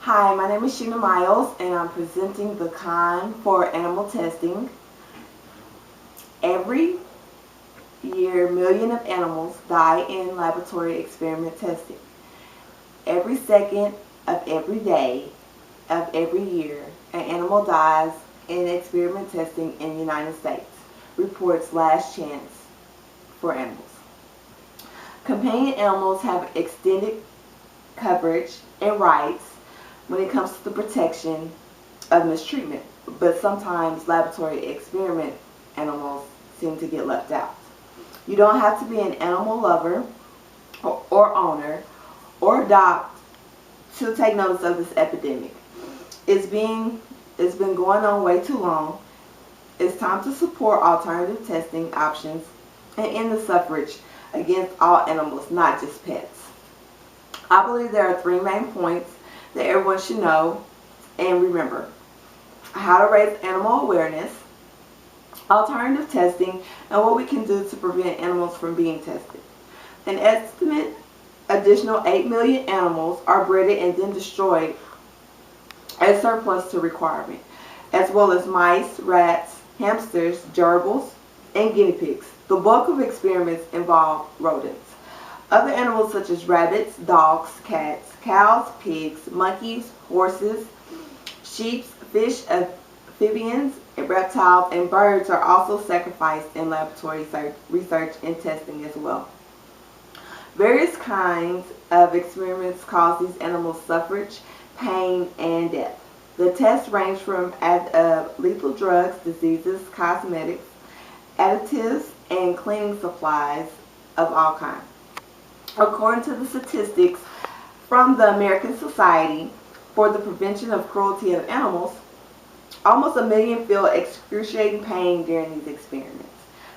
Hi, my name is Sheena Miles, and I'm presenting the con for animal testing. Every year, millions of animals die in laboratory experiment testing. Every second of every day of every year, an animal dies in experiment testing in the United States, reports Last Chance for Animals. Companion animals have extended coverage and rights when it comes to the protection of mistreatment, but sometimes laboratory experiment animals seem to get left out. You don't have to be an animal lover or owner or adopt to take notice of this epidemic. It's been going on way too long. It's time to support alternative testing options and end the suffrage against all animals, not just pets. I believe there are three main points that everyone should know and remember: how to raise animal awareness, alternative testing, and what we can do to prevent animals from being tested. An estimated additional 8 million animals are bred and then destroyed as surplus to requirement, as well as mice, rats, hamsters, gerbils, and guinea pigs. The bulk of experiments involve rodents. Other animals such as rabbits, dogs, cats, cows, pigs, monkeys, horses, sheep, fish, amphibians, reptiles, and birds are also sacrificed in laboratory research and testing as well. Various kinds of experiments cause these animals suffrage, pain, and death. The tests range from lethal drugs, diseases, cosmetics, additives, and cleaning supplies of all kinds. According to the statistics from the American Society for the Prevention of Cruelty of Animals, almost 1 million feel excruciating pain during these experiments.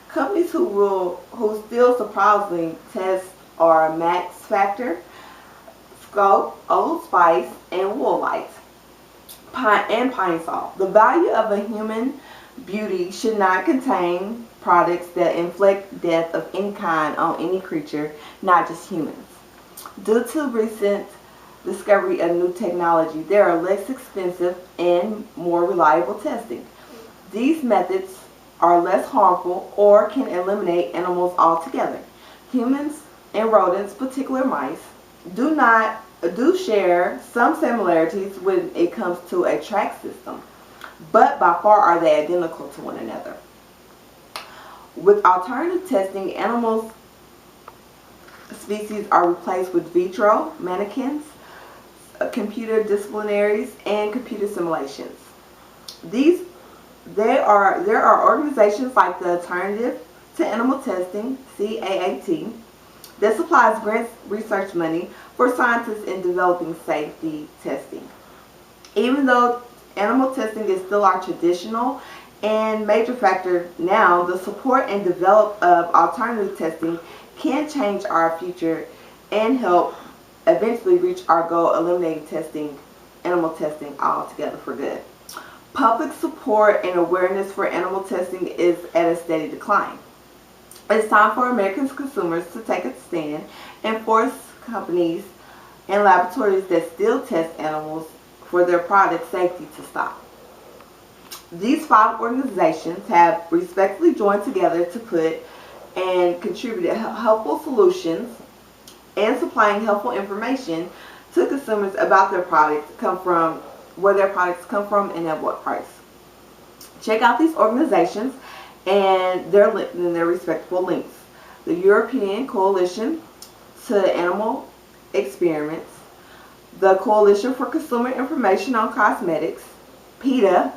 Companies who still surprisingly test are Max Factor, Scope, Old Spice, and Woolite, and Pine Sol. The value of a human beauty should not contain products that inflict death of any kind on any creature, not just humans. Due to recent discovery of new technology, there are less expensive and more reliable testing. These methods are less harmful or can eliminate animals altogether. Humans and rodents, particularly mice, do share some similarities when it comes to a track system, but by far are they identical to one another. With alternative testing, animal species are replaced with vitro mannequins, computer disciplinaries, and computer simulations. There are organizations like the Alternative to Animal Testing, CAAT, that supplies grant research money for scientists in developing safety testing. Even though animal testing is still our traditional and major factor now, the support and develop of alternative testing can change our future and help eventually reach our goal, eliminating animal testing altogether for good. Public support and awareness for animal testing is at a steady decline. It's time for American consumers to take a stand and force companies and laboratories that still test animals for their product safety to stop. These 5 organizations have respectfully joined together to put and contributed helpful solutions and supplying helpful information to consumers about their products where their products come from, and at what price. Check out these organizations and their respectable links: the European Coalition to Animal Experiments, the Coalition for Consumer Information on Cosmetics, PETA,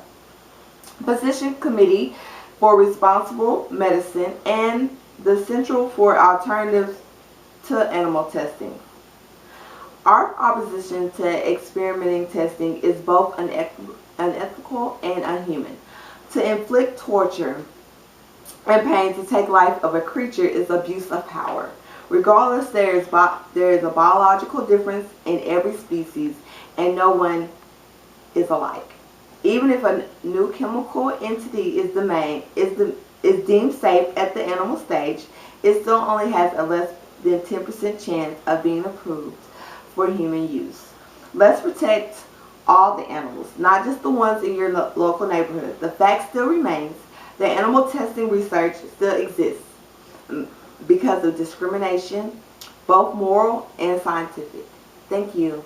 Position Committee for Responsible Medicine, and the Central for Alternatives to Animal Testing. Our opposition to experimenting testing is both unethical and unhuman. To inflict torture and pain to take life of a creature is abuse of power. Regardless, there is a biological difference in every species, and no one is alike. Even if a new chemical entity is deemed safe at the animal stage, it still only has a less than 10% chance of being approved for human use. Let's protect all the animals, not just the ones in your local neighborhood. The fact still remains that animal testing research still exists because of discrimination, both moral and scientific. Thank you.